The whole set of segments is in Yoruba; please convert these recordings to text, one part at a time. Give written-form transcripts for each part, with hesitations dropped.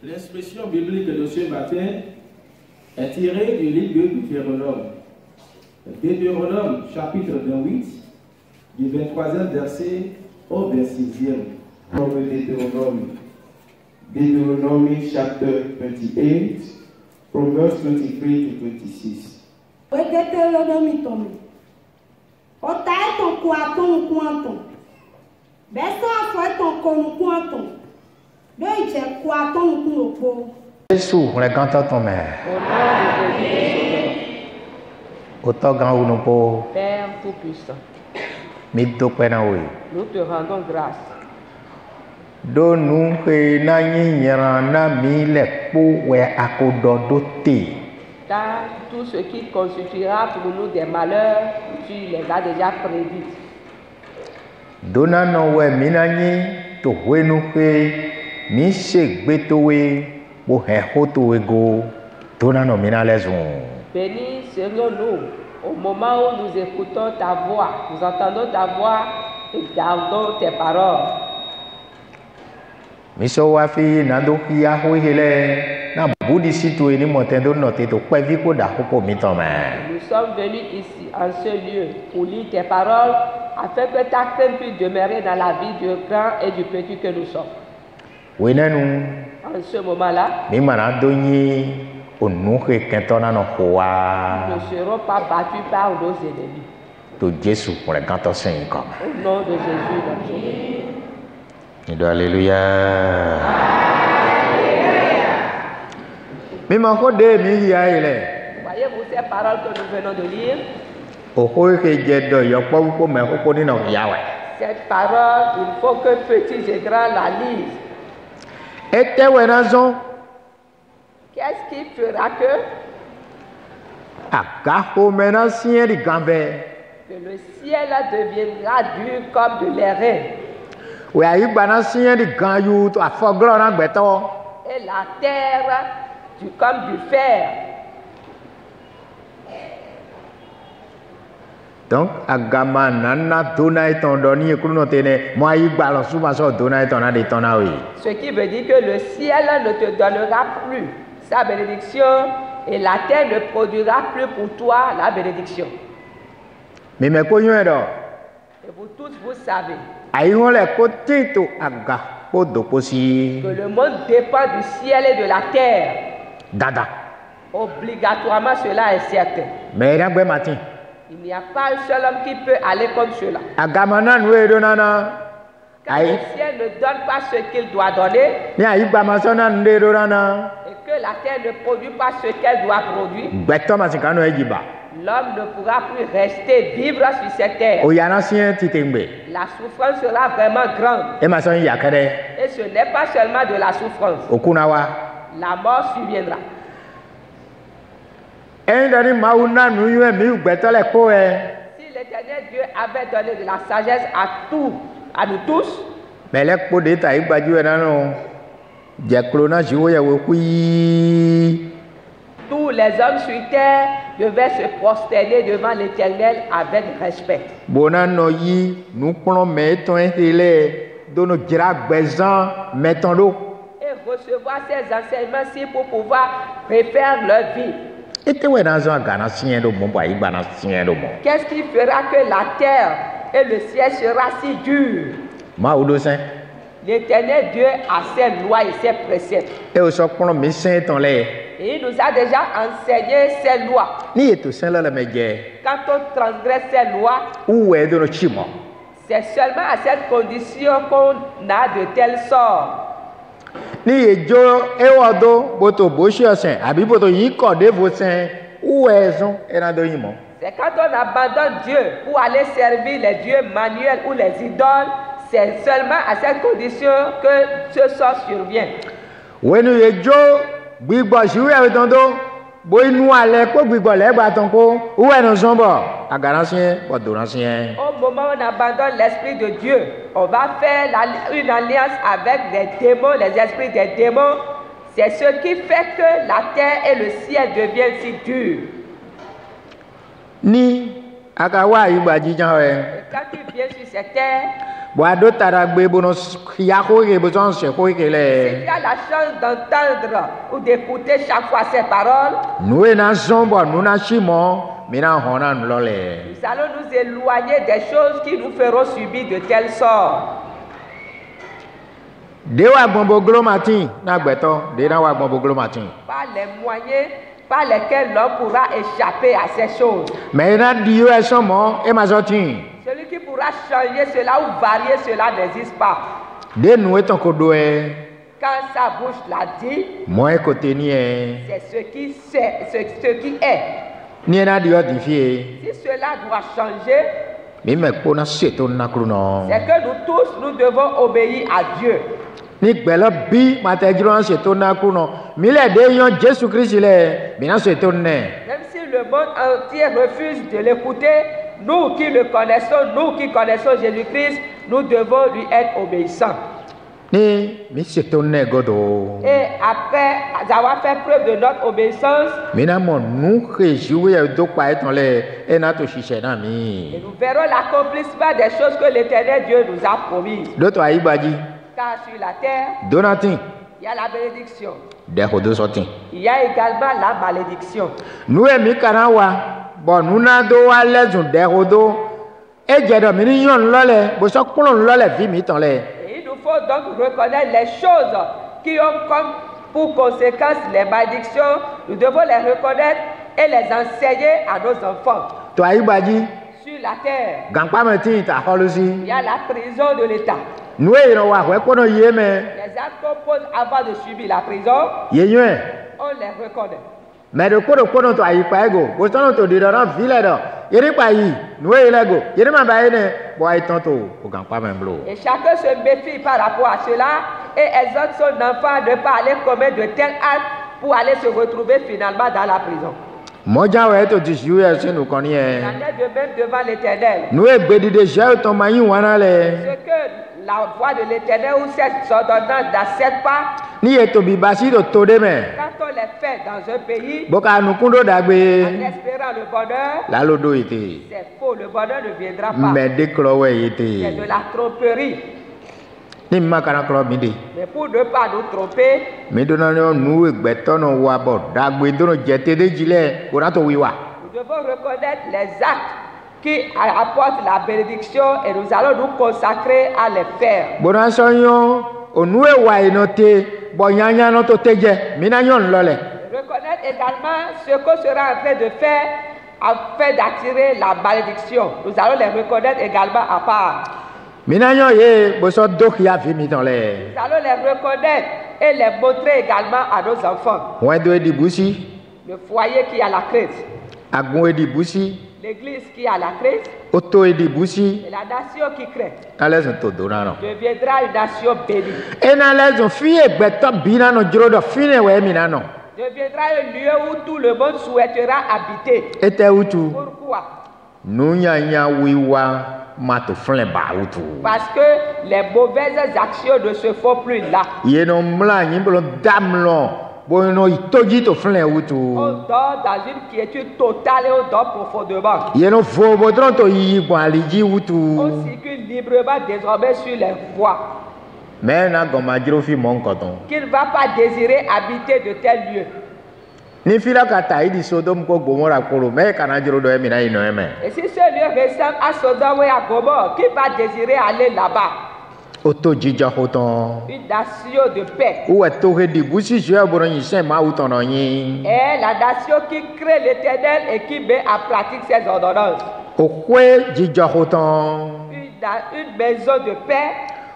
L'expression biblique de ce matin est tirée du livre de Deutéronome. Deutéronome, chapitre 28, du 23e verset au 26e. Deuteronomy chapter 28, from verse 23 to 26. Deuteronomy tombe. Otae ton kuaton kuanton. Beso afo ton konu kuanton. Doije kuaton kuopo. Jésus, on est content ton mère. Autant grand ou non pour. Père Tout-Puissant, nous te rendons grâce. Donne-nous que na mille pour akododote. Car tout ce qui constituera pour nous des malheurs, tu les as déjà prédits. Dona no we minanyi to wenu que ni shegbetowe bo hehoto ego. Dona no minalezon. Bénis serions-nous au moment où nous écoutons ta voix, nous entendons ta voix et gardons tes paroles. Miso wafi nando kia hoihele na budi situé ni motendo noté to kwevi ko da hoko mitome. Nous sommes venus ici en ce lieu pour lire tes paroles afin que ta crainte puisse demeurer dans la vie du grand et du petit que nous sommes. Wenenu En ce moment-là, mi mana donyi onuke kentona no hoa. nous ne serons pas battus par nos ennemis. To Jésus pour les cantos saints comme. Au nom de Jésus, notre Sauveur. Alléluia. Mi manko de mi ya ile. Voyez-vous ces paroles que nous venons de lire? Oko ke jedo yo po ko me ko ni no yawe. Cette parole, il faut que petits et grands la lisent. Ete wenazon Qu'est-ce qui fera que agaho menasien di gambe. le ciel deviendra dur comme de l'airain We ayi banasien di ganyu to afogro na gbeto. et la terre comme du fer? Donc agama nana dona etondoni ekruno tene mo ayi gbalo suma so dona etona de tona wi. Ce qui veut dire que le ciel ne te donnera plus sa bénédiction et la terre ne produira plus pour toi la bénédiction. Mi me ko yun edo. Et vous tous, vous savez Ayi won le ko tito aga ko doposi. que le monde dépend du ciel et de la terre. Dada. Obligatoirement, cela est certain. Mais ina gbe matin. Il n'y a pas un seul homme qui peut aller comme cela. Agama nan we do nana. Quand Aïe. le ciel ne donne pas ce qu'il doit donner Ni ayi gba maso nan de do nana. et que la terre ne produit pas ce qu'elle doit produire, Gbeto masikano ejiba. l'homme ne pourra plus rester vivre sur cette terre. Oyana sien titembe. La souffrance sera vraiment grande. E maso yakede. Et ce n'est pas seulement de la souffrance. Okunawa. La mort surviendra. Endani mauna nuyu mi gbeto le ko e. Si l'Éternel Dieu avait donné de la sagesse à nous tous, Mais le ko de ta igbaju e nanu. Je klona jiwo ye wo kui. tous les hommes sur terre devaient se prosterner devant l'Éternel avec respect. Bona no yi nukplo me ton hele de nos grabezans mettons l'eau. Et recevoir ces enseignements-ci pour pouvoir refaire leur vie. Et tu es dans un ganasien de mon pays, ganasien de mon. Qu'est-ce qui fera que la terre et le ciel sera si dur? Maoudosin. L'Éternel Dieu a ses lois et ses préceptes. Et au soir, mes saints ton lait. Et il nous a déjà enseigné ses lois. Ni est tout saint là le médias. Quand on transgresse ses lois, Où est de nos chimos? c'est seulement à cette condition qu'on a de tels sorts. Ni ejo ewodo boto boshio saint abi boto yi kode vo saint où est son erando yimo. C'est quand on abandonne Dieu pour aller servir les dieux manuels ou les idoles, c'est seulement à cette condition que ce sort survient. Wenu ejo gbigbo siwe otondo bo inu ale ko gbigbo le gba ton ko où est nos zombo agaransien bodoransien. Au moment où on abandonne l'esprit de Dieu, on va faire une alliance avec des démons, les esprits des démons. C'est ce qui fait que la terre et le ciel deviennent si durs. Ni akawa igba jijan we. Et quand tu viens sur cette terre, Boado taragbe bono yako ke boson se ko si ikele. tu as la chance d'entendre ou d'écouter chaque fois ces paroles, Nous na zombo nous na chimo mina hona nlole. nous allons nous éloigner des choses qui nous feront subir de tels sorts. Dewa gbombo glo matin na gbeto, de na wa gbombo glo matin. Par les moyens par lesquels l'homme pourra échapper à ces choses. Mais na dio e somo e mazotin. Celui qui pourra changer cela ou varier cela n'existe pas. De nous eton kodo e, Quand sa bouche l'a dit, mo e kote ni e. c'est ce qui est. Ni na dio di fie. Si cela doit changer, Mi me ko na seto na kruno. c'est que nous tous, nous devons obéir à Dieu. Ni gbelo bi mategiro na seto na kruno. Mi le de yon Jésus Christ le, mi na seto ne. Même si le monde entier refuse de l'écouter, nous qui le connaissons, nous qui connaissons Jésus-Christ, nous devons lui être obéissants. Ni mi seto ne godo. Et après avoir fait preuve de notre obéissance, Mi na mo nu Jésus e do pa eton le, e na to sise na et mi. nous verrons l'accomplissement des choses que l'Éternel Dieu nous a promises. Do to ayibaji, Car sur la terre, donatin, il y a la bénédiction. de hodo sotin. Il y a également la malédiction. Nu e mi kana wa, bo nu na do wa lezun de hodo. E je do mi ni yon lole, bo so kulon lole vi mi ton le. Et il nous faut donc reconnaître les choses qui ont comme pour conséquence les malédictions. Nous devons les reconnaître et les enseigner à nos enfants. To ayibaji, Sur la terre, gankpa me tin ta holusi. il y a la prison de l'État. Nu e ro wa we kono ye me, Les actes qu'on pose avant de subir la prison, ye yun. on les reconnaît. Mais de kono to ayipa ego, bo sono to de ran vile do. Yeri pa yi, nu e lego. Yeri ma ba ene, bo ai ton to o gankpa me blo. Et chacun se méfie par rapport à cela et exhorte son enfant de ne pas aller commettre de tels actes pour aller se retrouver finalement dans la prison. Moja we to ti siwe e sinu kon ni Il en e. est de même devant l'Éternel. Nu e gbedide je to ma yin wana le. Ce que la voix de l'Éternel ou cette ordonnance n'accepte pas, Ni e to bi basi to to de me. quand on les fait dans un pays, Boka nu kundo en dagbe. espérant le bonheur, La lodo ete. c'est faux, le bonheur ne viendra pas. Me de klowe C'est de ete. la tromperie. Ni ma kana klo mi de. Mais pour ne pas nous tromper, Mi do na no nu egbeto no wa bo dagbe do no jete de jile, o na to wiwa. nous devons reconnaître les actes qui apportent la bénédiction et nous allons nous consacrer à les faire. Bona so yon, o nu e wa ino te, bo nyanya no to teje, mi na yon lole. Reconnaître également ce qu'on sera en train de faire afin d'attirer la malédiction. Nous allons les reconnaître également à part. Mi na yon ye, bo so do ya vi mi ton le. Nous allons les reconnaître et les montrer également à nos enfants. Wen do e di busi, Le foyer qui a la Crète, agun e di busi, l'église qui a la Crète oto e di busi, et la nation qui crée na lesun to do na no. deviendra une nation bénie. E na lesun fi egbeto bi na no jiro do fine we mi na no. Deviendra un lieu où tout le monde souhaitera habiter. Ete utu, Pourquoi? nu nyanya wiwa ma to flen ba utu. Parce que les mauvaises actions ne se font plus là. Ye no mla nyi blo dam lo, bon no itoji to flen wutu On dort dans une quiétude totale et on dort profondément. yeno fo bodron to yi bon aliji wutu On circule librement désormais sur les voies. mais na gomadro fi mon coton Qui ne va pas désirer habiter de tels lieux. ni fila ka ta idi Sodome ko Gomorrah koro mais kana jiro do emi na ino eme Et si ce lieu ressemble à Sodome et à Gomorrhe, qui va désirer aller là-bas? oto jija hoton Une nation de paix. ou to he di busi jua boron yi sen ma uton no yin Et la nation qui crée l'Éternel et qui met en pratique ses ordonnances. okwe jija hoton Une maison de paix.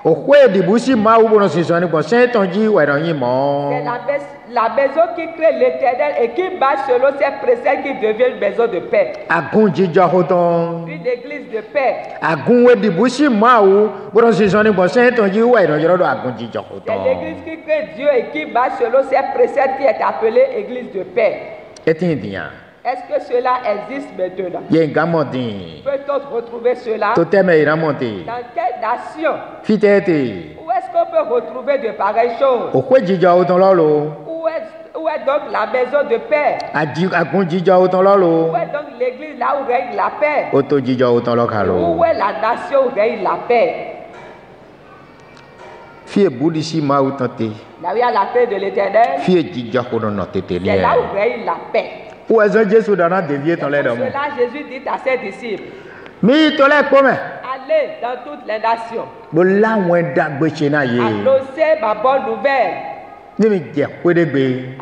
okwe di busi ma u boron sisoni ko sen ton ji weron yin mo C'est la maison qui crée l'Éternel et qui marche selon ses préceptes qui devient une maison de paix. agun jija hoton Une église de paix. agun we di busi ma u boron sisoni ko sen ton ji weron jiro do agun jija C'est hoton l'église qui crée Dieu et qui marche selon ses préceptes qui est appelée église de paix. etin dian Est-ce que cela existe maintenant? ye gamodin Peut-on retrouver cela? to teme iramonte Dans quelle nation? fitete Où est-ce qu'on peut retrouver de pareilles choses? okwe jija hoton lolo Où est donc la maison de paix? agun jija hoton lolo Où est donc l'église là où règne la paix? oto jija hoton lokalo Où est la nation où règne la paix? fie budisi ma utante Là où il y a la paix de l'Éternel, fie jija hoton no tete c'est là où règne la paix. ou ezo Jésus dana devie ton le Pour domo cela, Jésus dit à ses disciples, mi to le kome allez dans toutes les nations, bo lawon dagbe se na ye annoncez ma bonne nouvelle. ni mi je kwedegbe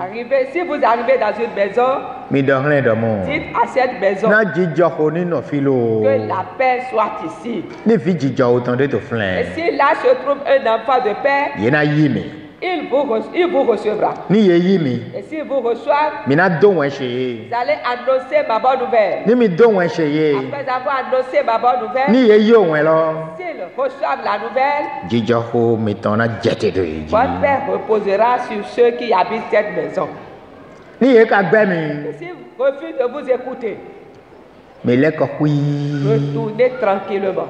Si vous arrivez dans une maison, mi do hlen domo dites à cette maison na jija honi no filo que la paix soit ici. ni fi jija hoton de to Et flen si là se trouve un enfant de paix, ye na yi mi il vous recevra. ni ye yi mi Et s'il vous reçoit, mi na do wen se vous allez annoncer ma bonne nouvelle. ni mi do wen se ye Après avoir annoncé ma bonne nouvelle, ni ye yo wen lo s'ils reçoivent la nouvelle, jija ho mi ton na jete do yi votre paix reposera sur ceux qui habitent cette maison. ni ye ka gbe mi Et s'ils refusent de vous écouter, mi le ko hui retournez tranquillement.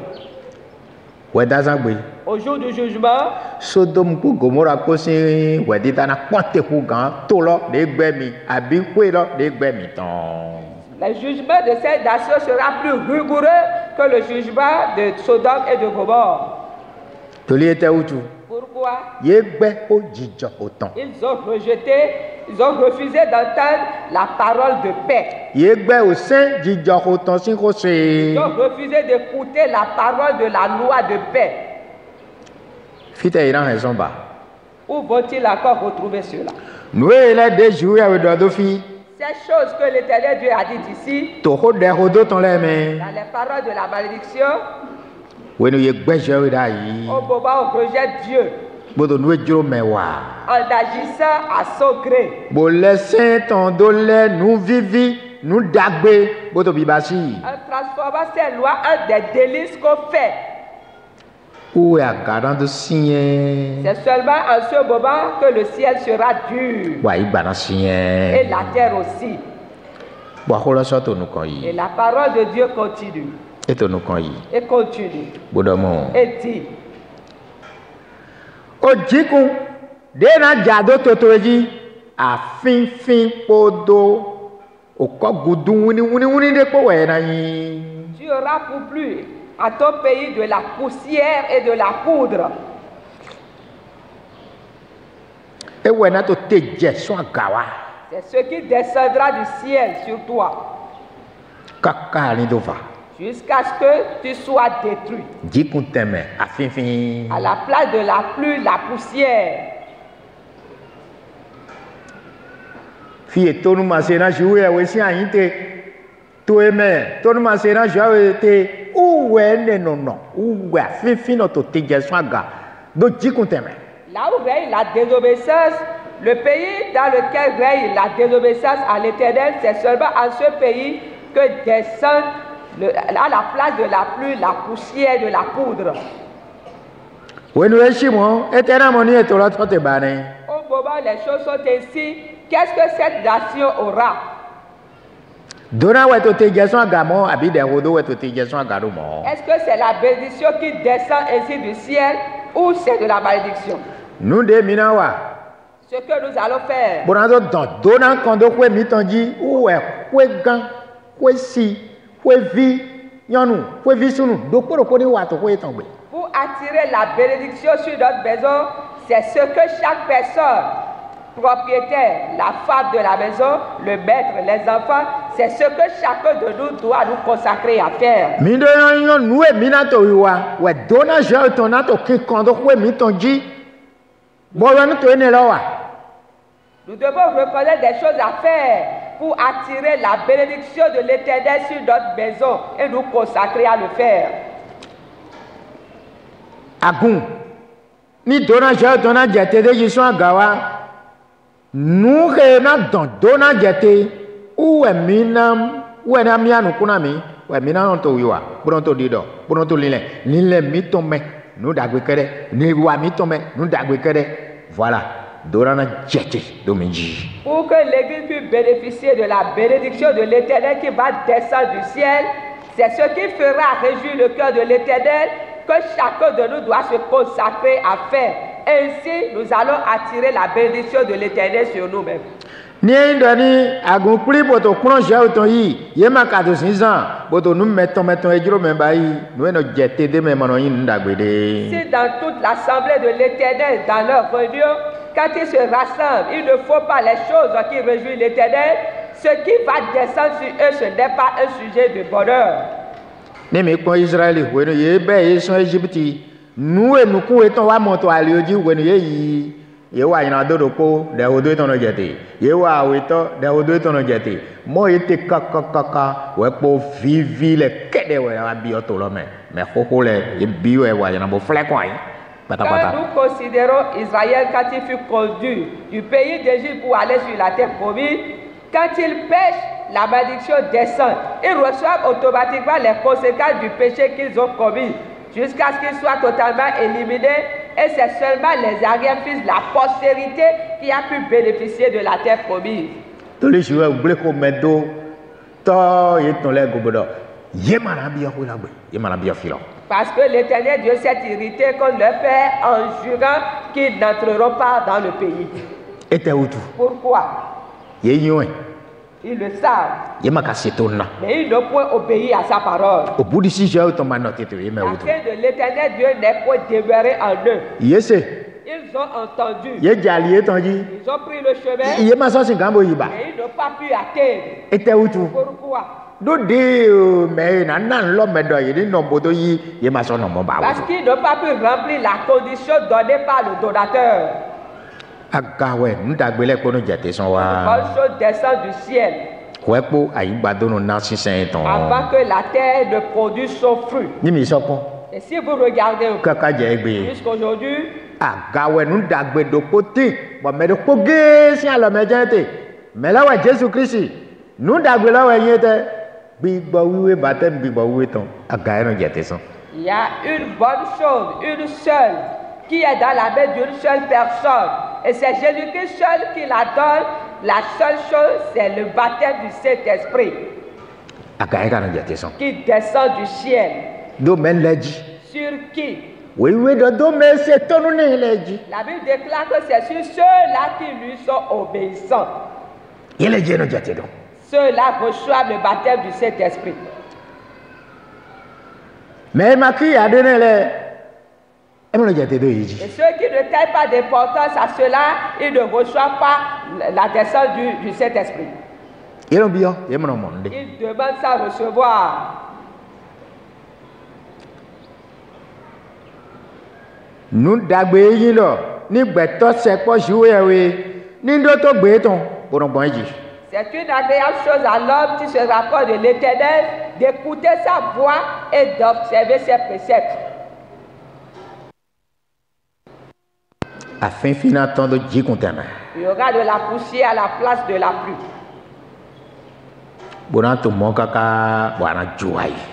we dazagbe Au jour du jugement, Sodome ko Gomorrah ko si wedita na ponte ku gan to lo de gbe mi abi kwe lo de gbe mi ton le jugement de cette nation sera plus rigoureux que le jugement de Sodome et de Gomorrhe. to li ete utu Pourquoi? ye gbe o jija oton Ils ont refusé d'entendre la parole de paix. ye gbe o sen jija oton sin ko se Ils ont refusé d'écouter la parole de la loi de paix. fite iran raison ba Où vont-ils encore retrouver cela? nous ele de jour ya we do fi Ces choses que l'Éternel Dieu a dites ici, to ho de ho do ton le me dans les paroles de la malédiction, we no ye gbe je we da yi au moment où on rejette Dieu, bodo nu ejuro mewa en agissant à son gré, bo le sen ton do le nu vivi nu dagbe bodo bibasi en transformant ces lois en des délices qu'on fait. où est garant de signer C'est seulement en ce moment que le ciel sera dur wa igbana et signer la terre aussi. bo ko lo so to nu kan Et yi la parole de Dieu continue e to nu kan yi et continue bodo mo et dit, o jikun de na jado totoji afin podo o ko gudun wini de po we na yin tu auras pour plus à ton pays de la poussière et de la poudre. e we na to teje so agawa C'est ce qui descendra du ciel sur toi kaka ni do va jusqu'à ce que tu sois détruit. jikun teme afin À la place de la pluie, la poussière. fi to nu ma se na ju we we si ayin te to eme to nu ma se na ju we te uwe ne no uwe afin no to teje so aga do jikun teme Là où règne la désobéissance, le pays dans lequel règne la désobéissance à l'Éternel, c'est seulement en ce pays que descend à la place de la pluie, la poussière, de la poudre. wenu eshimo etena moni etoro tote bane Au moment où les choses sont ainsi, qu'est-ce que cette nation aura? dona weto tejeson agamo abi de hodo weto tejeson agaro mo Est-ce que c'est la bénédiction qui descend ainsi du ciel ou c'est de la malédiction? nu de minawa Ce que nous allons faire. Bonazo dans donnant quand donc ouais mitanji ou ouais gan ouais si ouais vie yanu ouais vie sunu donc pour connaître wato ouais tomber. Pour attirer la bénédiction sur notre maison, c'est ce que chaque personne, propriétaire, la femme de la maison, le maître, les enfants, c'est ce que chacun de nous doit nous consacrer à faire. Minde yon nous et minato wiwa ouais donnant j'ai ton nato qui quand donc ouais mitanji bon yon to ene lawa. Nous devons reconnaître des choses à faire pour attirer la bénédiction de l'Éternel sur notre maison et nous consacrer à le faire. Agun ni donnant j'ai ton jete de jisu agawa nous rena dans donnant jete ou est minam ou est namia nous kunami ou est minam to wiwa pronto dido pronto lile mi tombe nous dagwe kere ni wa mi tombe nous dagwe kere voilà dorana jete dominji pour que l'église puisse bénéficier de la bénédiction de l'Éternel qui va descendre du ciel, c'est ce qui fera réjouir le cœur de l'Éternel que chacun de nous doit se consacrer à faire. Ainsi, nous allons attirer la bénédiction de l'Éternel sur nous-mêmes. Ni ndani agumpli boto kuno jao ton yi yema kato sinzan boto nous mettons ejiro memba yi nous no jete de memano yin ndagbede. Si dans toute l'assemblée de l'Éternel dans leur réunion, quand ils se rassemblent, il ne faut pas les choses qui réjouissent l'Éternel. Ce qui va descendre sur eux, ce n'est pas un sujet de bonheur. Ne me ko Israël weno ye be ye son Égypte nous et nous ko eton wa moto alioji weno ye yi ye wa ina do ko de odo eton no jete ye wa weto de odo eton no jete mo ete kaka we po vivi le kede we abi oto lo me koko le e bi we wa ina bo fle ko yi. Quand nous considérons Israël quand il fut conduit du pays d'Égypte pour aller sur la terre promise, quand il pêche, la malédiction descend. Ils reçoivent automatiquement les conséquences du péché qu'ils ont commis jusqu'à ce qu'ils soient totalement éliminés. Et c'est seulement les arrière-fils, la postérité, qui a pu bénéficier de la terre promise. Tous les jours, vous voulez qu'on mette d'eau, tant et ton lait gobedo. Parce que l'Éternel Dieu s'est irrité contre leur père en jurant qu'ils n'entreront pas dans le pays. Pourquoi? Ils le savent. Mais ils n'ont point obéi à sa parole. La crainte de l'Éternel Dieu n'est point demeurée en eux. Ils ont entendu. Ils ont pris le chemin. Et ils n'ont pas pu atteindre. Pourquoi? Parce qu'ils n'ont pas pu remplir la condition donnée par le donateur. Une bonne chose descend du ciel avant que la terre ne produise son fruit. Et si vous regardez jusqu'aujourd'hui, Jésus-Christ, nous il y a une bonne chose, une seule, qui est dans la main d'une seule personne. Et c'est Jésus-Christ seul qui la donne. La seule chose, c'est le baptême du Saint-Esprit qui descend du ciel. Sur qui? La Bible déclare que c'est sur ceux-là qui lui sont obéissants. Ceux-là reçoivent le baptême du Saint-Esprit. Mais et ceux qui ne taillent pas d'importance à cela, ils ne reçoivent pas la descente du Saint-Esprit. Ils demandent ça à recevoir. Nous c'est une agréable chose à l'homme qui se rapproche de l'Éternel d'écouter sa voix et d'observer ses préceptes. Il y aura de la poussière à la place de la pluie.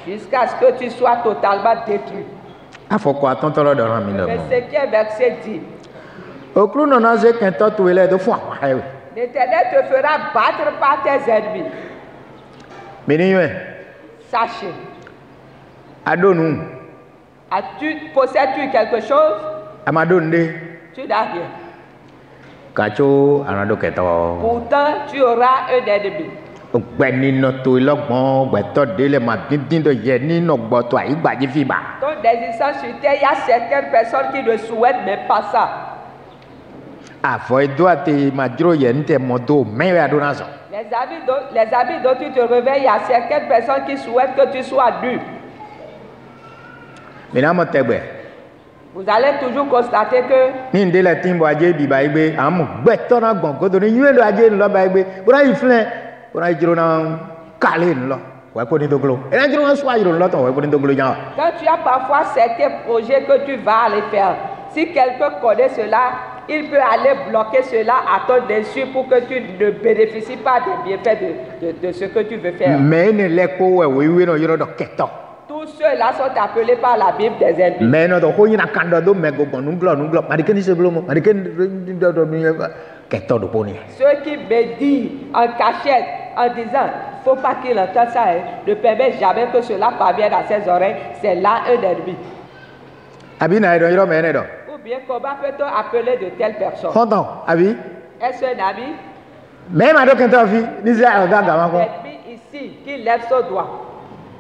Jusqu'à ce que tu sois totalement détruit. Le 5e verset dit: l'Éternel te fera battre par tes ennemis. Sachez. Possèdes-tu quelque chose? Tu n'as rien. Kacho anado keto. Pourtant, tu auras un ennemi. Gbẹni nọ tó lọgbọn gbẹtọ délé ma dídín dọ yẹ nínú gbọtọ àyígbàjì fìbà. Ton existence sur terre, il y a certaines personnes qui ne souhaitent même pas ça. Àfọ ẹdọ àti màdúró yẹ ní tẹ mọtò mẹwàá dún náà sọ. Les habits dont tu te réveilles, il y a certaines personnes qui souhaitent que tu sois nu. Mìíràn mọ tẹgbẹ. Vous allez toujours constater que Ní ndélé tí ń bọ ajé bìbà yìí gbé àwọn gbẹtọ náà gbọ̀n kótó ní yúwèé lọ ajé ńlọ bá yìí gbé bóra yìí filẹ̀ bóra yìí jírò náà kálé ńlọ wà kó ní dógolo ẹ̀rọ jírò náà sọ àyìrò ńlọ tán wà kó ní dógolo yàn. quand tu as parfois certains projets que tu vas aller faire, si quelqu'un connaît cela, il peut aller bloquer cela à ton insu pour que tu ne bénéficies pas des bienfaits de ce que tu veux faire. Mais ne lè kó wẹ̀ wíwé náà yọrọ dọ̀ kẹtọ. Tous ceux-là sont appelés par la Bible des ennemis. Mais non, donc il y a un candidat de mégogon, nous glop, mariken ni sebelum, mariken keto de poni. Ceux qui médisent en cachette en disant, faut pas qu'il entende ça, hein, ne permet jamais que cela parvienne à ses oreilles, c'est là un ennemi. Abi na edo yoro me edo. Ou bien comment peut-on appeler de telles personnes? Konton, abi. Est-ce un ami? Même ado kento fi, ni se aga ga ma ko. L'ennemi ici qui lève son doigt.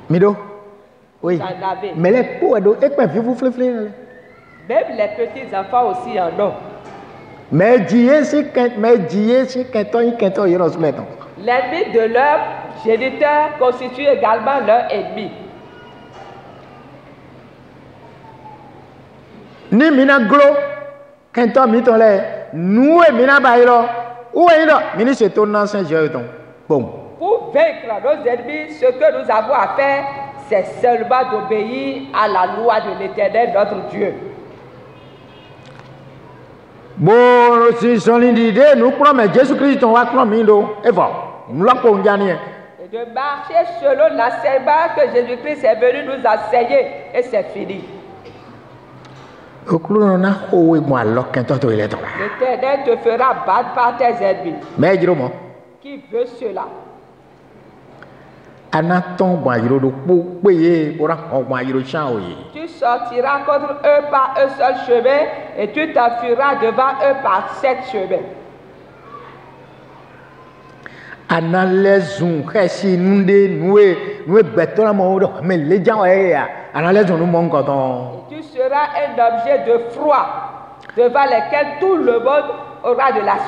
Mido. Oui. J'en avais. Mais les pour edo ekpe fi vous flefle. Même les petits enfants aussi en ont. Mais jiye si kento yoro smeton. L'ennemi de leur géniteur constitue également leur ennemi. Ni mina glo kento mi ton le nous e mina ba yoro ou e yoro mini se ton nan saint Jésus ton. Bon. Pour vaincre nos ennemis, ce que nous avons à faire, c'est seulement d'obéir à la loi de l'Éternel, notre Dieu. Bon, si son l'idée, nous prenons Jésus-Christ, on va prendre Mindo, et voilà, nous l'avons gagné. Et de marcher selon l'enseignement que Jésus-Christ est venu nous enseigner, et c'est fini. L'Éternel te fera battre par tes ennemis. Mais dis-moi, qui veut cela? Tu sortiras contre eux par un seul chemin et tu t'enfuiras devant eux par 7 chemins. Tu seras un objet de froid devant lequel tout le monde aura de la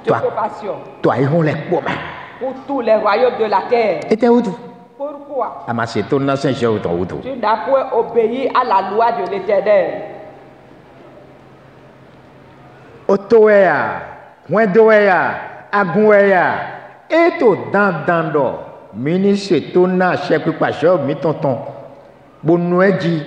stupéfaction. Pour tous les royaumes de la terre. Pourquoi? Tu n'as point obéi à la loi de l'Éternel. Eto dandando ministre tona chef pasteur mi tonton bonueji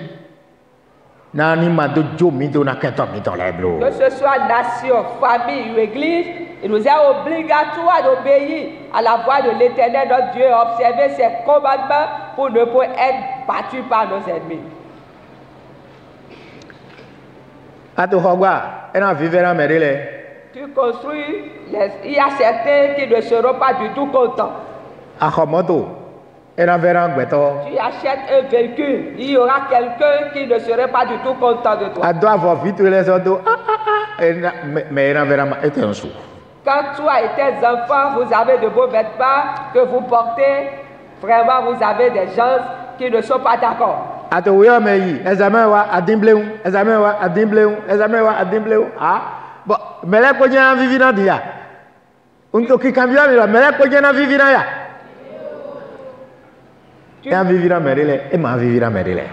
nani madojo mi dona kento mi ton leblo. Que ce soit nation, famille ou église, il nous est obligatoire d'obéir à la voix de l'Éternel notre Dieu, observer ses commandements pour ne pas être battu par nos ennemis. Ato hogwa ena vivera merile. Tu construis, il y a certains qui ne seront pas du tout contents. Tu achètes un véhicule, il y aura quelqu'un qui ne serait pas du tout content de toi. Quand toi et tes enfants, vous avez de beaux vêtements que vous portez, vraiment vous avez des gens qui ne sont pas d'accord. Bon, mais là, quand il y a un vivant, il y a un qui cambie, mais là, quand il y a un vivant, il y a un vivant, mais il est un vivant, mais il est.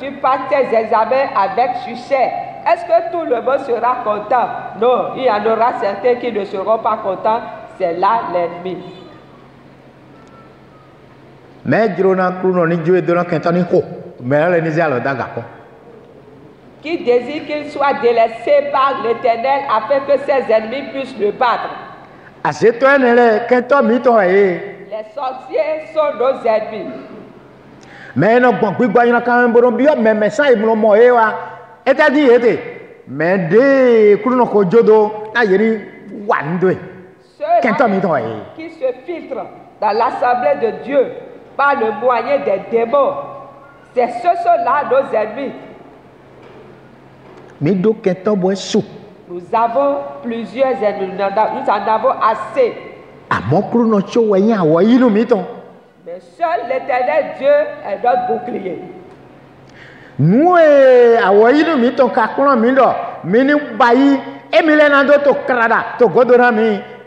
Tu passes tes examens avec succès. Est-ce que tout le monde sera content? Non, il y en aura certains qui ne seront pas contents. C'est là l'ennemi. Mais qui désire qu'il soit délaissé par l'Éternel afin que ses ennemis puissent le battre. Les sorciers sont nos ennemis. Mais non, bon, puis il y a quand même bon bio, mais ça il me moye wa. Et t'as dit mais de kuno ko jodo na yeri wandwe. Qui se filtrent dans l'assemblée de Dieu par le moyen des démons. C'est ceux-là nos ennemis. Nous avons plusieurs ennemis, nous en avons assez. àmọ́ kúrò náà tí ó wẹ̀ yín àwọ̀ yìí ló mi tán. Mais seul l'Éternel Dieu est notre bouclier. nù àwọ̀ yìí ló mi tán ká kúrò mi lọ mi ní báyìí èmi lẹ́nu tó kárada tó gbọ́dọ̀ náà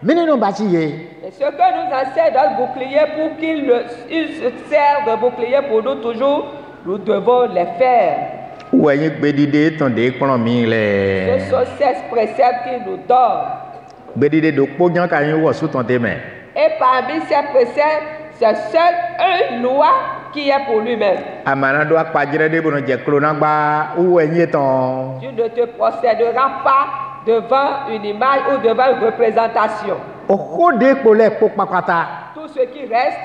mi nínú bá ti yé. Et ce que nous enseigne notre bouclier pour qu'il se serve de bouclier pour nous toujours, nous devons les faire. wẹ̀ yín gbẹdìde tán dé kúrò mi lẹ̀. Ce sont ces préceptes qu'il nous donne. gbẹdìde tó kpọ́jọ́ ká yín wọ̀ sùtàn tẹ́ mẹ́. Et parmi ces préceptes, c'est seul une loi qui est pour lui-même. àmàna do akpadjrɛ de bɔnɔ dze klo na gba wẹ̀ yín tán. Tu ne te procéderas pas devant une image ou devant une représentation. òkò de kpo lɛ kpó kpakpata. Tout ce qui reste,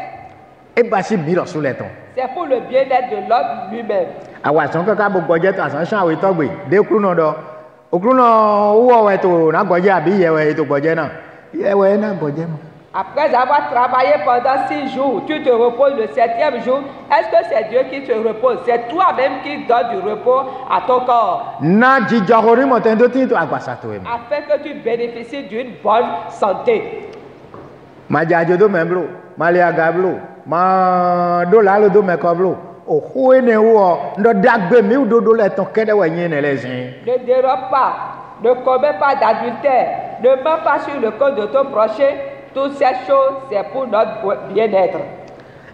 e ba si mi lọ sólẹ̀ tán. c'est pour le bien-être de l'homme lui-même. àwọn àṣàn kankan bó gbọjẹ tó àṣàn sàn àwọn ìtọ́gbè dé kúrú náà dọ òkúrú náà wúwọ̀ wẹ̀ tó náà gbọjẹ àbí yẹwẹ̀ tó gbọjẹ náà yẹwẹ̀ náà gbọjẹ mọ́. Après avoir travaillé pendant 6 jours, tu te reposes le 7e jour. Est-ce que c'est Dieu qui te repose? C'est toi-même qui donne du repos à ton corps. na jíjọ orí mọ̀tẹ́ tó tí tó àgbàsà tó ẹ̀ mọ́. Afin que tu bénéficies d'une bonne santé. ma jẹ àjò tó mẹ́ blo ma lé aga blo ma dó làálù tó mẹ́ kọ́ blo òkú ẹni wọ ndọ́ dàgbé mi ò dodo lẹ̀ tán kẹ́dẹ́ wẹ̀ yín nílẹ̀ sìn. Ne dérobe pas, ne commets pas d'adultère, ne mens pas sur le compte de ton prochain. Toutes ces choses, c'est pour notre bien-être.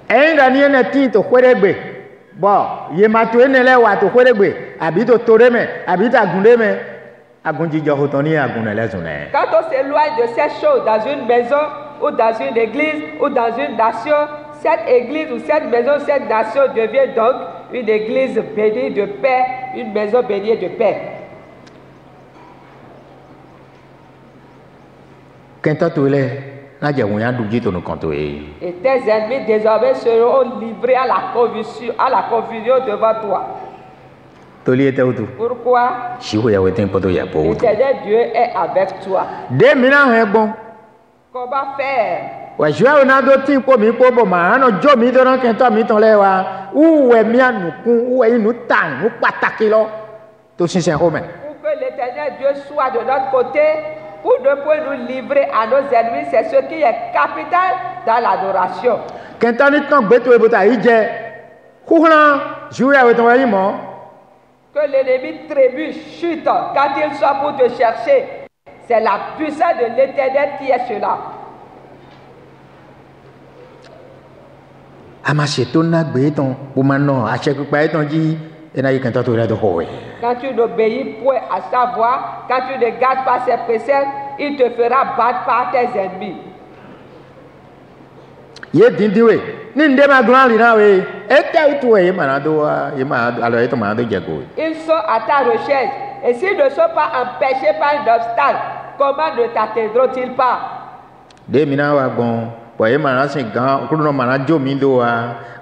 ẹ̀yin dání ẹni tí tó kéré gbé bọ́ yémàtó ẹni lẹ́ wà tó kéré gbé àbí tó toré mẹ́ àbí tó àgùndé mẹ́ àgùn jíjọ hótó ní àgùn ẹlẹ́sùn náà. Quand on s'éloigne de ces choses dans une maison ou dans une église ou dans une nation, cette église ou cette maison, cette nation devient donc une église bénie de paix, une maison bénie de paix. kẹ́ńtọ́ tó lẹ̀ n'a jẹ́ wọ́n yà dùn tó nù kàn tó yẹ. Et tes ennemis désormais seront livrés à la confusion devant toi. toli yẹ tẹ́wọ́ tó. Pourquoi? siwo yà wọ́n tẹ́ ń pọ́tò yà bọ́ wọ́n tó. L'Éternel Dieu est avec toi. dé mìíràn hẹ́ gbọ́n. Comment faire? wàṣíwá yóò náà tó tí kó mi kó bọ̀ màá nà jọ́ mi dọ́nà kẹ́ńtọ́ mi tán lẹ́ wa wúwẹ̀ mi ànùkún wúwẹ̀ inú tàn ní pàtàkì lọ tó ṣiṣẹ́ kó mẹ́. Pour que l'Éternel Dieu soit de notre côté, pour ne pas nous livrer à nos ennemis, c'est ce qui est capital dans l'adoration. kẹ́ńtọ́ ní tán gbẹ́tò ìbòtà yìí jẹ kúhùnà ṣíwó yà wọ́n tán wáyé mọ́. Que l'ennemi trébuche, chute quand il soit pour te chercher. C'est la puissance de l'Éternel qui est cela. a máa ṣètò náà gbé tán kó máa nà àṣẹ pípa yìí tán jí ẹnà yìí kẹ́ńtọ́ tó rẹ̀ tó kọ̀ wẹ̀. Quand tu n'obéis point à sa voix, quand tu ne gardes pas ses préceptes, il te fera battre par tes ennemis. yé dindi we ní ndé máa dùn àlè náà we ètò ètò ẹ̀ yé màá tó wá yé màá alọ̀ yé tó màá tó jẹ kó. Ils sont à ta recherche. Et s'ils ne sont pas empêchés par un obstacle, comment ne t'atteindront-ils pas? dé mi náà wà gbọ́n wà yé màá sìn gan kúrò náà màá jó mi dó wa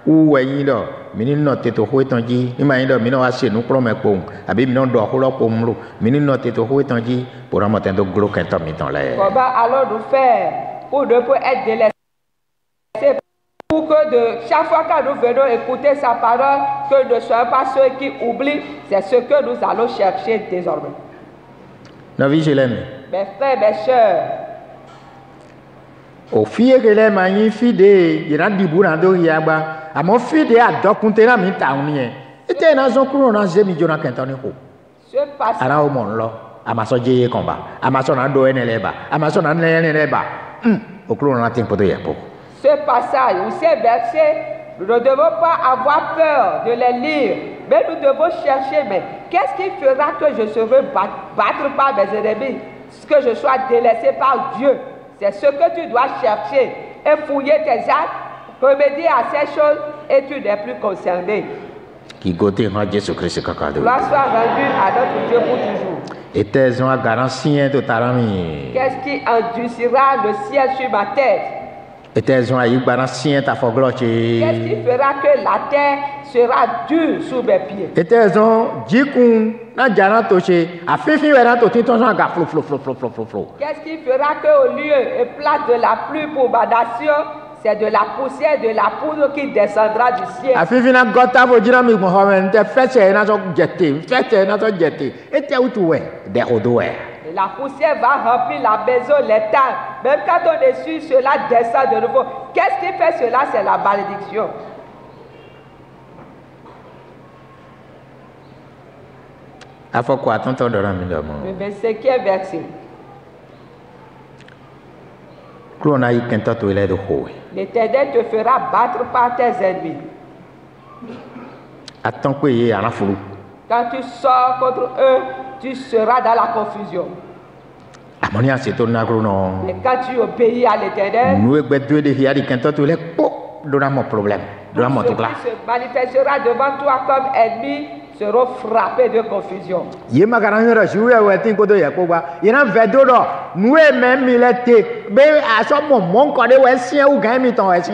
wú ẹ̀yìn lọ mi ní nọ tètò hó tán jí ní màá yín lọ mi náà wá sènú kúrò mẹ́ kpóhùn àbí mi náà dọ̀ kúrò kpóhùn lò mi ní nọ tètò hó tán jí bùrọ̀ mọ̀tẹ́ tó gbúrò kẹ́ntọ́ mi tán lẹ̀. Comment allons-nous faire pour ne pas être délaissés? Pour que chaque fois que nous venons écouter sa parole, que ne soyons pas ceux qui oublient, c'est ce que nous allons chercher désormais. nọ̀ví ṣe lẹ́nu. Mes frères, mes sœurs, òfin ekele ma yín fìdé yìnyín dìbò náà tó yẹ agba àmọ́ fìdé àdọ́kùntẹ́ náà mi ta òun yẹn ètè náà sọ kúrò náà zémi jóná kẹntọ́ ní kò ce passage, ara ó mọ̀ ń lọ àmàsọ jẹ́ yé kàn bá àmàsọ náà dọ̀ ẹni lẹ́ẹ̀bà àmàsọ náà lẹ́yìn lẹ́ẹ̀bà òkúrò náà ti ń pọ́tò yẹ pọ̀. ce passage ou ces versets, nous ne devons pas avoir peur de les lire, mais nous devons chercher, mais qu'est-ce qui fera que je serai battre par mes ennemis, que je sois délaissé par Dieu? C'est ce que tu dois chercher et fouiller tes actes, remédier à ces choses et tu n'es plus concerné. kì í gòtè hàn Jésù Kristi kankan dò. Gloire soit rendue à notre Dieu pour toujours. ètè ẹ̀sùn agaransi yẹn tó tara mi. Qu'est-ce qui endurcira le ciel sur ma tête? ètè ẹ̀sùn ayígbaransi yẹn ta fọgọ́lọ́ ṣe. Qu'est-ce qui fera que la terre sera dure sous mes pieds? ètè ẹ̀sùn jíkun náà jàrá tó ṣe àfífín rẹ̀ náà tó tí tọ́sán àga floflofloflofloflo. Qu'est-ce qui fera qu'au lieu et place de la pluie pour ma nation, c'est de la poussière, de la poudre qui descendra du ciel? àfífín náà gọ́tà bò jìnnà mi gbọ̀n hàn mẹ́ ntẹ fẹsẹ̀ náà sọ jẹ̀tẹ̀ fẹsẹ̀ náà sọ jẹ̀tẹ̀ ètè òtù wẹ̀ dẹ̀ odò wẹ̀. Et La poussière va remplir la maison, les tables. Même quand on essuie, cela descend de nouveau. Qu'est-ce qui fait cela? C'est la malédiction. A fɔ ko atɔntɔ dɔ la mi dɔ Le mɔ. 25e verset. Kuro na yi kɛntɛ to ilẹ̀ do ho. L'Éternel te fera battre par tes ennemis. Atɔn ko ye ana furu. Quand tu sors contre eux, tu seras dans la confusion. Amoni a se to na kuro nɔ. Mais quand tu obéis à l'Éternel, Nu egbe do de hiya di kɛntɛ to ilẹ̀ kpɔ do na mɔ problème do na mɔ ceux tukla. qui se manifestera devant toi comme ennemis seront frappés de confusion. Ye makana yɔrɔ si wuyɛ wɛ ti ko do yɛ ko gba yena vɛ do dɔ nu ye mɛ mi lɛ te be asɔ mɔmɔ nkɔ de wɛ siɛ wu gɛn mi tɔn wɛ si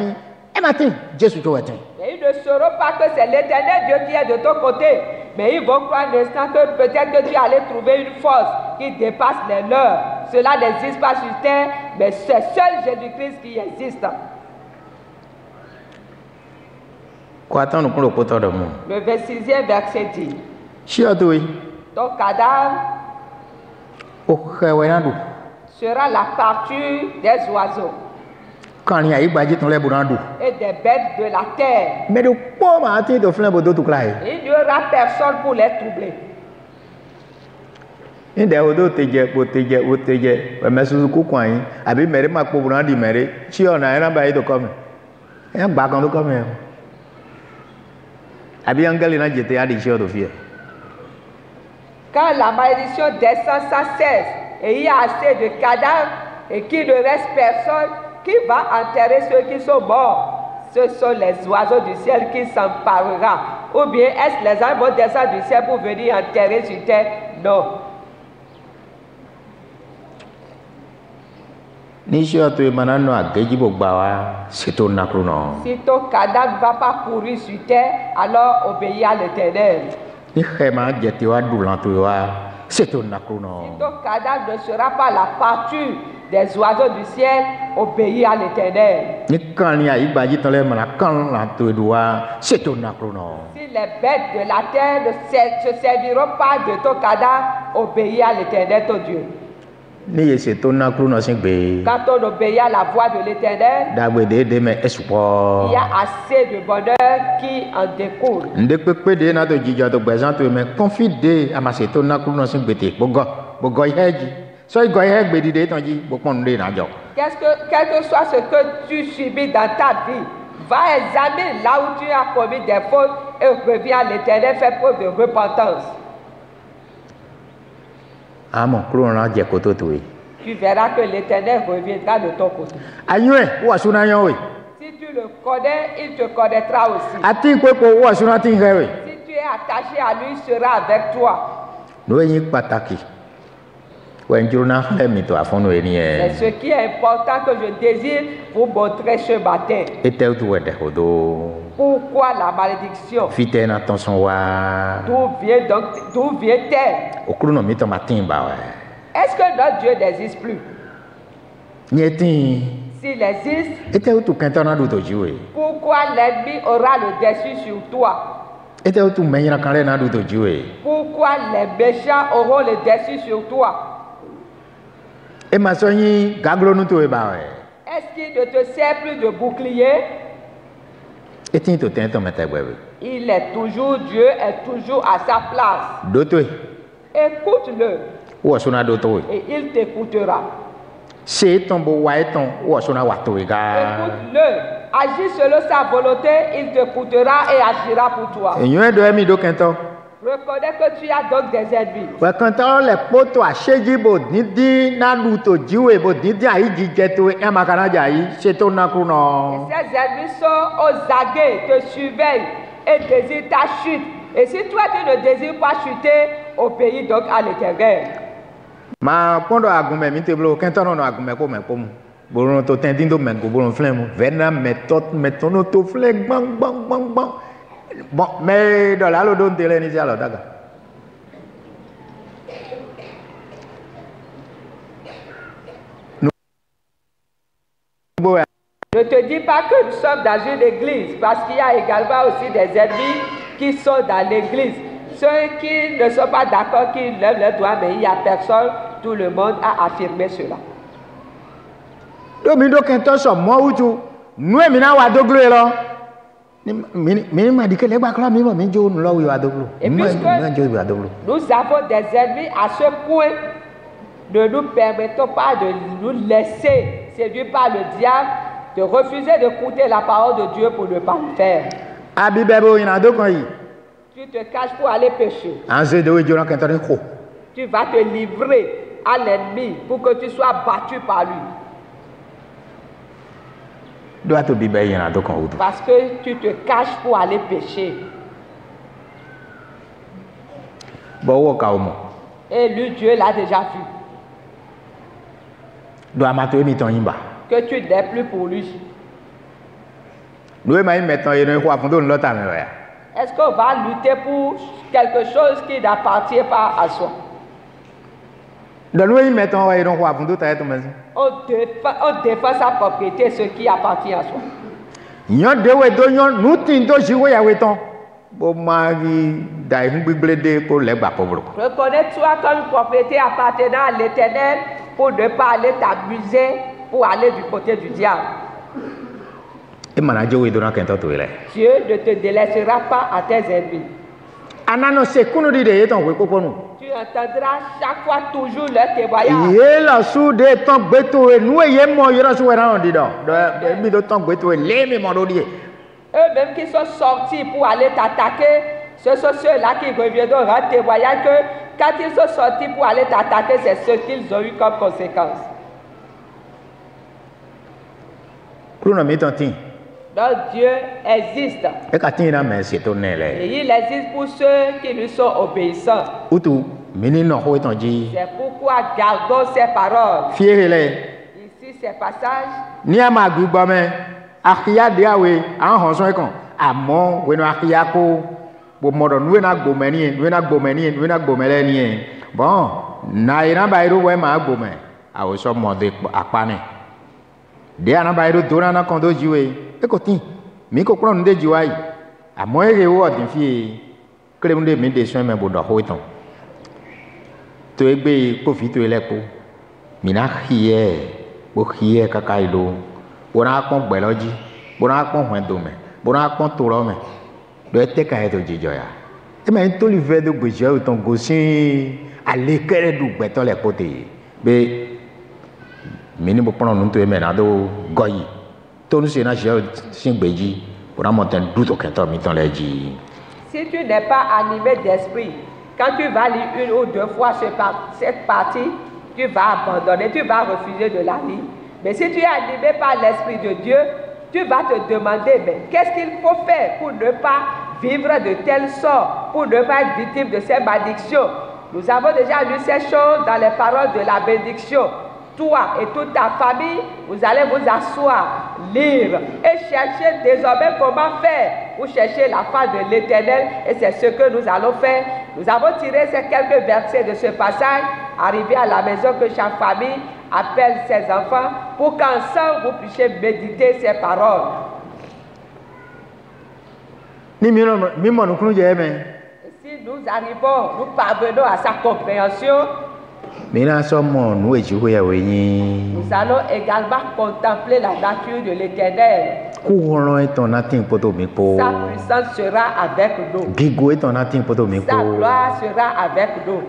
ɛ ma ti Jesu to wɛ ti. Mais ils ne sauront pas que c'est l'Éternel Dieu qui est de ton côté. Mais ils vont croire un instant que peut-être que tu allais trouver une force qui dépasse les leurs. Cela n'existe pas sur terre, mais c'est seul Jésus-Christ qui existe. Ko atɔn nu kulo kpɔtɔ dɔ mɔ. Le 26e verset dit, Siɔ to yi ton cadavre o xɛ wɛ na do. sera la parture des oiseaux Kan ni ayi gbadzi tɔn lɛ bo na do. et des bêtes de la terre. Mɛ do kpɔ ma ati to filɛ bo do tukla ye. Il n'y aura personne pour les troubler. Ni dɛ o do te dze o te dze o te dze ɛmɛ susu ko kɔn anyi abi mɛ de ma kpɔ bo na di mɛ de siɔ na yɛna ba yi do kɔmɛ ɛ gba kan do kɔmɛ o abi angeli na dzete adi siɔ do fiyɛ. Quand la malédiction descend sans cesse et il y a assez de cadavres et qu'il ne reste personne, qui va enterrer ceux qui sont morts? Ce sont les oiseaux du ciel qui s'emparera. Ou bien est-ce les anges vont descendre du ciel pour venir enterrer sur terre? Non. Ni siɔ to ye mana nɔ agedzi bo gba wa seto nakuru nɔ. Si ton cadavre ne va pas pourrir sur terre, alors obéis à l'Éternel. Ni xɛ ma dzete wa du lã to ye wa seto nakuru Si nɔ. ton cadavre ne sera pas la parture des oiseaux du ciel, obéis à l'Éternel. Ni kan ni ayi gbadzi tɔn lɛ mana kan lã to ye do wa seto nakuru nɔ. Si les bêtes de la terre ne se serviront pas de ton cadavre, obéis à l'Éternel ton Dieu. Ni ye seto nakuru nɔ si gbe. Quand on obéit à la voix de l'Éternel, Dagbe de mɛ esupɔ. il y a assez de bonheur qui en découle. Nde kpekpe de na to dzidzɔ to gbɛzã to ye mɛ kɔnfi de ama seto nakuru nɔ si gbete gbogɔ ihe dzi sɔ igɔ ihe gbedi de tɔn dzi gbɔkpɔn nu de na dzɔ. Quel que soit ce que tu subis dans ta vie, va examiner là où tu as commis des fautes et reviens à l'Éternel, fais preuve de repentance. Amɔ kuro na dze koto to ye. Tu verras que l'Éternel reviendra de ton côté. Anyɔɛ wɔ suna nyɔ we. Si tu le connais, il te connaîtra aussi. Ati kpekpe wɔ suna ti hɛ we. Si tu es attaché à lui, il sera avec toi. No ye nyi pataki. Wɔ ndzro na xlẽ mi to afɔ no ye ni C'est yɛ. ce qui est important que je désire vous montrer ce matin. Ete tu wɛ dɛ o do. Pourquoi la malédiction? Fitɛ na tɔnsɔn wa. D'où vient-elle? O kuro nɔ mi tɔ ma tin ba wɛ. Est-ce que notre Dieu n'existe plus? Nye tin. S'il existe, Ete tu kɛntɛ na do to dzi we. pourquoi l'ennemi aura le dessus sur toi? Ete tu mɛnyina kan lɛ na do to dzi we. Pourquoi les méchants auront le dessus sur toi? E ma sɔ nyi gaglo nu to ye ba wɛ. Est-ce qu'il ne te sert plus de bouclier? Eti to tɛn tɔ mɛ tɛ gbɛ we. Il est toujours Dieu, est toujours à sa place. Do to ye. Écoute-le Wɔ suna do to we. et il t'écoutera. Se tɔn bo wa etɔn wɔ suna wa to ye gaa. Écoute-le. Agis selon sa volonté, il t'écoutera et agira pour toi. Enyɔɛ dɔ ye mi do kɛntɔ. Reconnais que tu as donc des ennemis. Wɛ kɛntɛ le kpoto asedzi bo didi na du to dzi we bo didi ayi dzidzɛ to ema kana dza yi se to na kuru nɔ. Ces ennemis sont aux aguets, te surveillent et désirent ta chute. Et si toi tu ne désires pas chuter, obéis donc à l'Éternel. Ma kpɔndɔ agumɛ mi te bolo kɛntɛ nɔ agumɛ ko mɛ ko mu bolon to tɛntin to mɛ ko bolon filɛ mu vɛna mɛtɔ no to filɛ gbãngbãngbãngbãng bɔn mɛ dɔ la alo do n tɛ lɛ ni se alɔ daga. Ne te dis pas que nous sommes dans une église, parce qu'il y a également aussi des ennemis qui sont dans l'église. Ceux qui ne sont pas d'accord, qui lèvent les doigts, mais il n'y a personne Tout le monde a affirmé cela. Domindo kento so mo utu. Nue mina wa doglo elo. Ni m'a dit que les bakla mi mo mi jo nu lo wi wa doglo. Et puisque nous avons des ennemis à ce point, ne nous permettons pas de nous laisser séduire par le diable, de refuser d'écouter la parole de Dieu pour ne pas le faire. Tu te caches pour aller pécher. Tu vas te livrer à l'ennemi pour que tu sois battu par lui. Parce que tu te caches pour aller pécher. Et lui, Dieu l'a déjà vu. Que tu n'es plus pour lui. Est-ce qu'on va lutter pour quelque chose qui n'appartient pas à soi? On défend sa propriété, ce qui appartient à soi. Reconnais-toi comme une propriété appartenant à l'Éternel pour ne pas aller t'abuser, pour aller du côté du diable. Dieu ne te délaissera pas à tes ennemis. Tu entendras chaque fois toujours leur témoignage. Eux-mêmes qui sont sortis pour aller t'attaquer, ce sont ceux-là qui reviendront rendre témoignage que quand ils sont sortis pour aller t'attaquer, c'est ce qu'ils ont eu comme conséquence. Donc Dieu existe. Et il existe pour ceux qui lui sont obéissants. C'est pourquoi gardons ses paroles. Ici, ces passages. Dia na bairo dona na kondo jiwe e koti mi ko kron de jiwai a mo e wo din fi kre munde mi de so me bodo ho itan to egbe ko fi to elepo mi na khie kaka ilo bona pon gbe loji bona pon hwen do me bona pon to ro me do e te ka e to jijo ya e me to li ve do gbejo itan go sin ale kere du gbe to le pote be mini bopon non to emenado goyi to nu se na je sin gbeji pour monter doute aucun temps mi ton leji. Si tu n'es pas animé d'esprit, quand tu vas lire une ou deux fois cette partie, tu vas abandonner, tu vas refuser de la lire. Mais si tu es animé par l'esprit de Dieu, tu vas te demander, mais qu'est-ce qu'il faut faire pour ne pas vivre de telle sorte, pour ne pas être victime de ces malédictions? Nous avons déjà lu ces choses dans les paroles de la bénédiction. Toi et toute ta famille, vous allez vous asseoir, lire et chercher désormais comment faire pour chercher la face de l'Éternel. Et c'est ce que nous allons faire. Nous avons tiré ces quelques versets de ce passage, arrivé à la maison que chaque famille appelle ses enfants pour qu'ensemble vous puissiez méditer ces paroles. Si nous arrivons, nous parvenons à sa compréhension, nous allons également contempler la nature de l'Éternel. Sa puissance sera avec nous. Sa gloire sera avec nous.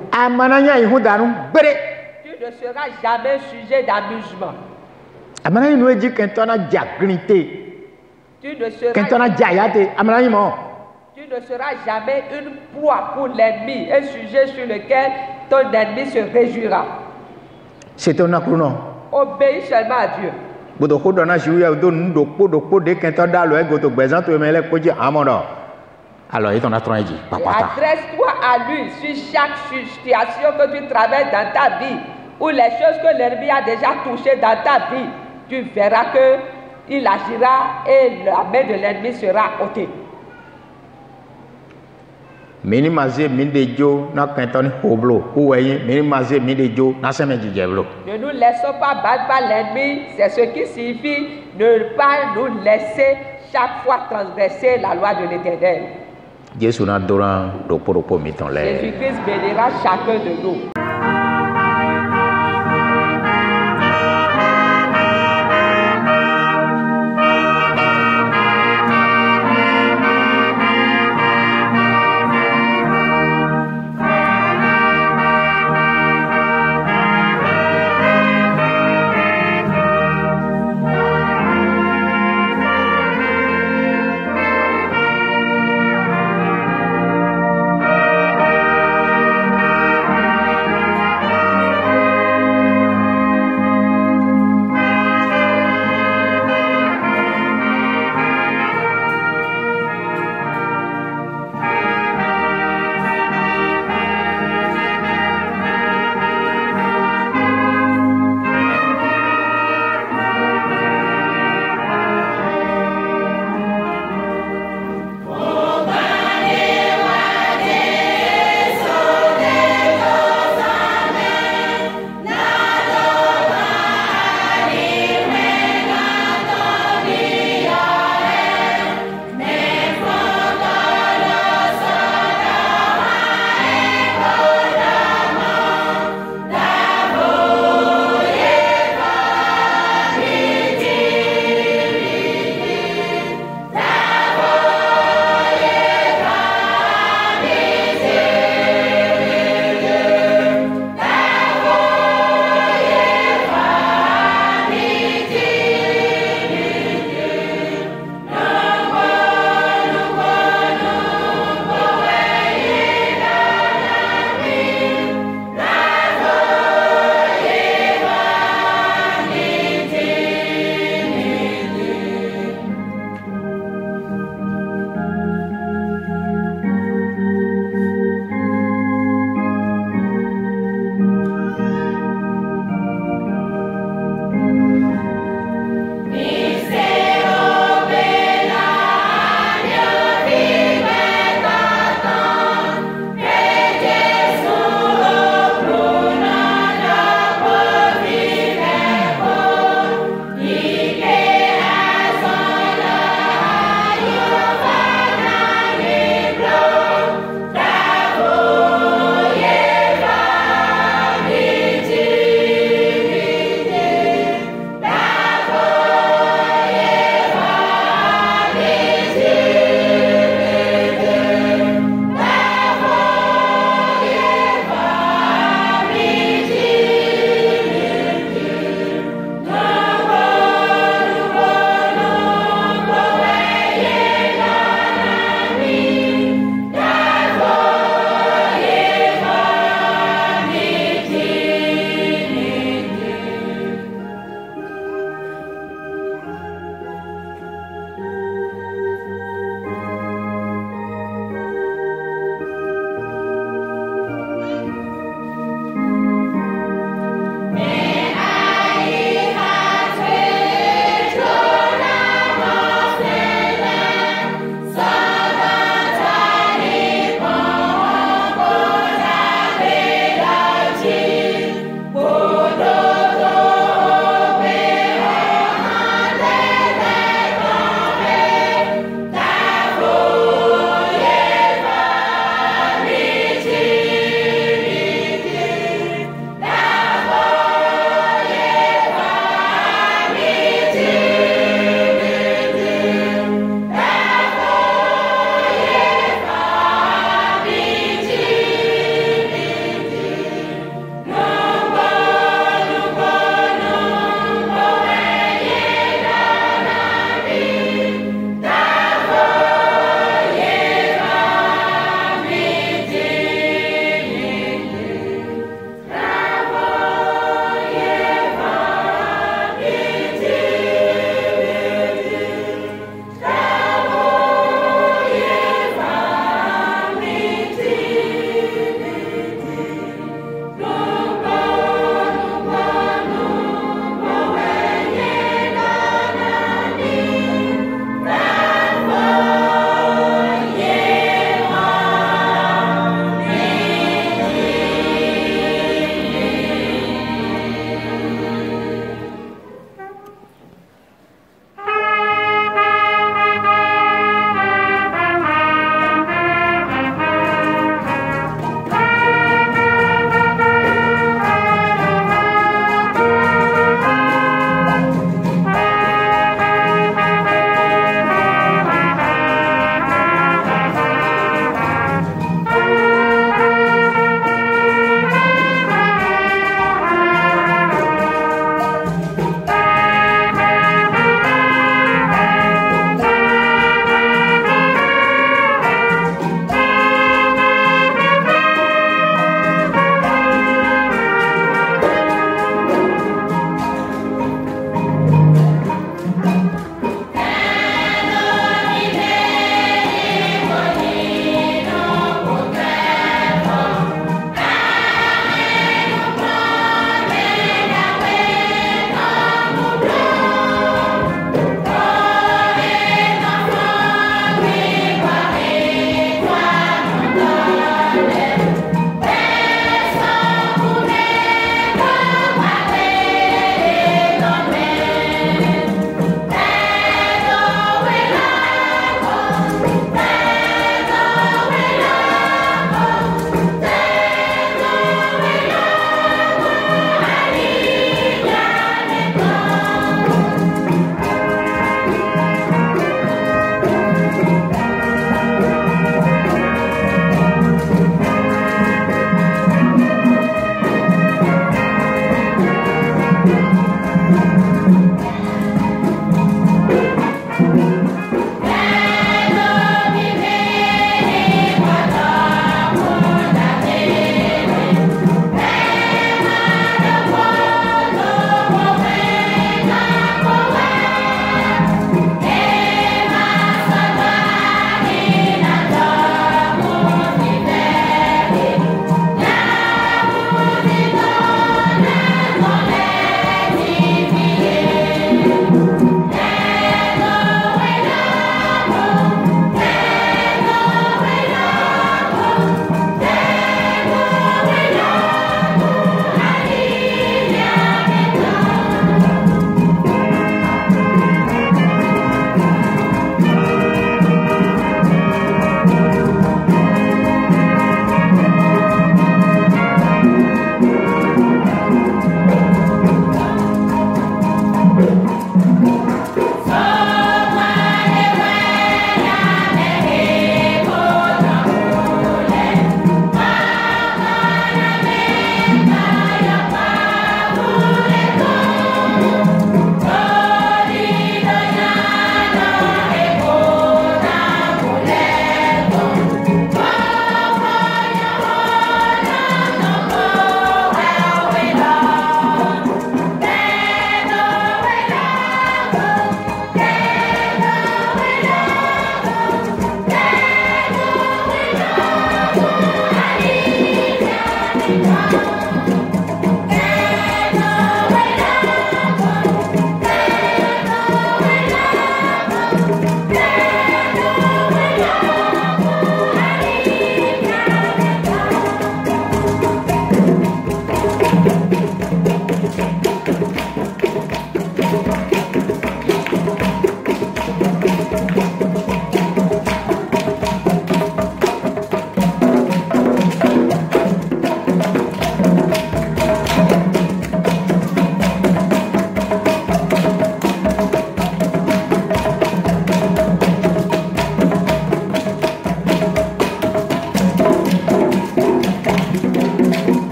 Tu ne seras jamais sujet d'amusement. Tu ne seras jamais une proie pour l'ennemi, un sujet sur lequel ton ennemi se réjouira. C'est ton acronom. Obéis seulement à Dieu. Alors, il t'en a trop dit. Adresse-toi à lui sur chaque situation que tu traverses dans ta vie, ou les choses que l'ennemi a déjà touchées dans ta vie. Tu verras qu'il agira et la main de l'ennemi sera ôtée. Mini mazé mindejo na kentoni hoblo ouye mini mazé mindejo na seme jijeblo. Ne nous laissons pas battre par l'ennemi, c'est ce qui signifie ne pas nous laisser chaque fois transgresser la loi de l'Éternel. Jésus na doran do poropo miton le. Jésus-Christ bénira chacun de nous.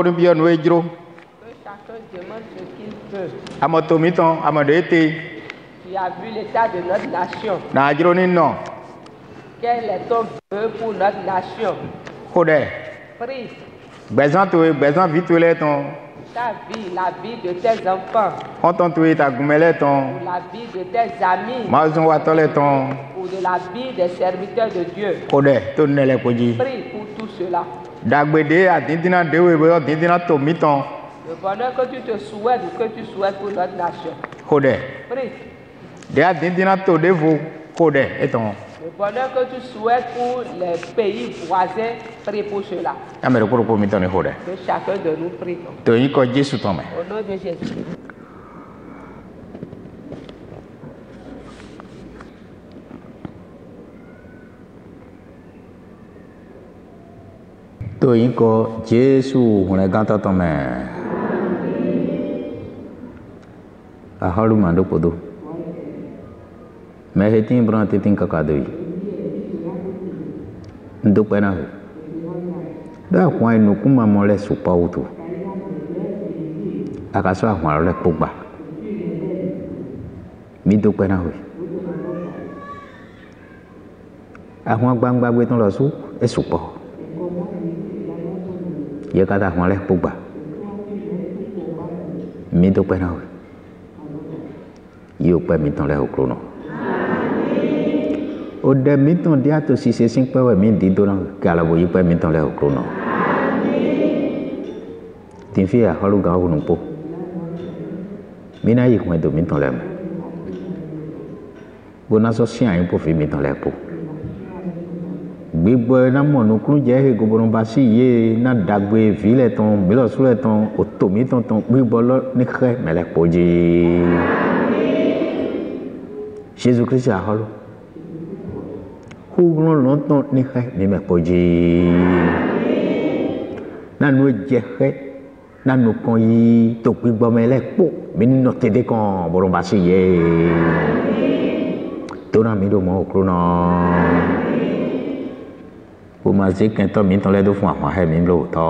kó ní bí ọ̀nà ejò. Que chacun demande ce qu'il veut. Àmọ́ tòmí tán, àmọ́ dé té. Tu as vu l'état de notre nation. Nà àjò ní nà. Quel est ton vœu pour notre nation? Kó dẹ̀. Prie. Gbẹ̀sán tó gbẹ̀sán bí tó lẹ̀ tán. Ta vie, la vie de tes enfants. Wọ́n tán tó ta gùnmẹ́ lẹ̀ tán. Ou la vie de tes amis. Máa zún wa tọ́ lẹ̀ tán. Ou de la vie des serviteurs de Dieu. Kó dẹ̀ tó nílẹ̀ kojú. Prie pour tout cela. Dàgbèdè àdíndínà déwé bóyá àdíndínà tòmí tán. Le bonheur que tu te souhaites ou que tu souhaites pour notre nation. Kó dẹ̀. Prie. Dè àdíndínà tó dévo kó dẹ̀ étàn. Le bonheur que tu souhaites pour les pays voisins, prie pour cela. Amẹ̀rẹ̀ kúrò mi tán ní kó dẹ̀. Que chacun de nous prie. Tòyìn kọ Jésù tán mẹ́. Au nom de Jésus. Tòyìn kọ Jésù hùnẹ̀ gántọ́ tán mẹ́. Ahọ́rù màdó podó. Mẹ tí ń bọ́n títí ń kàkà dò yìí. Ń dópẹ́ náà hù. Dáàkùn àìnùkún máa mọ́ rẹ̀ sùpá òtò. Àkàsọ́ àwọn àrọ̀ rẹ̀ pọ̀gbà. Mi dópẹ́ náà hù. Àwọn agbangba gbé tán lọ sún ẹ̀ sùpọ̀. Yẹ ká àwọn rẹ̀ pọ̀gbà. Mi dópẹ́ náà hù. Yóò pẹ́ mi tán rẹ̀ òkúrò náà. O dẹ mi tán di ato sise sin pẹwẹ mi di dona kí alabo yi pẹ mi tán lẹ okuro náà tí n fi àhọlù gan ọhún pọ mi náà yìí kún ẹdọ mi tán lẹ mọ gbóná sọ sí àyín pọ fi mi tán lẹ pọ gbígbọ ẹ náà mọ nukuru jẹ ẹ gbogbo ba sí iye náà dàgbé fìlẹ tán bílọ súlẹ tán òtò mi tán tán gbígbọ lọ ní kẹ mẹlẹ pọ jẹ Jésus Christ àhọlù. Húrún lọ́tọ̀ ní ẹ́ ní mẹ́pọ̀ jí nánú jẹ́ ẹ́ nánú kan yí tó gbígbọ́ mẹ́lẹ́ pọ̀ mi nínú tẹ́dẹ́ kan bọ́rọ̀ bá sí yẹ tó náà mi ló mọ́ òkúrò náà ó máa ṣe kẹntọ́ mi tán lẹ́dọ́ fún àwọn ahẹ́ mi lóòótọ́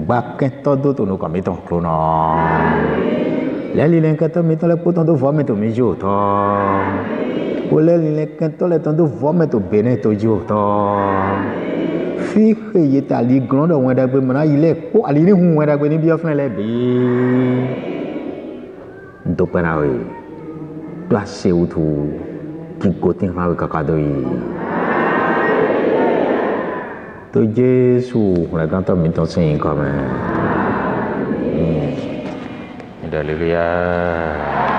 gba kẹntọ́ tó tó nùkọ̀ mi tán òkúrò náà lẹ́lí kẹntọ́ mi tán lẹ́pọ̀ tán tó fọ́ mi tó mi yóò tọ́ olè kẹntọ́ lẹ tán tó vọ́mẹ̀ tó bẹ̀rẹ̀ tó jí òtọ́ fi èyí tà lè gbọ́n dọ̀ wọn ẹ̀dàgbé mọ̀nà yìí lẹ̀ kó àlè ní hun wọn ẹ̀dàgbé níbi ọ̀fìn lẹ̀ bí n tó pẹ́ náà wẹ̀ tó a ṣe wùtú kí kò tí n fa kàkà dọ̀ yìí tó Jésù rẹ̀ kan tó mi tán sí yìí kọ́ mẹ́ hallelujah.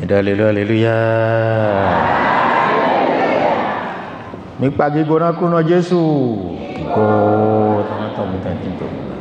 Alléluia, alléluia. Mi pagi gona kuno Yesus. Go, tanah tamu tanah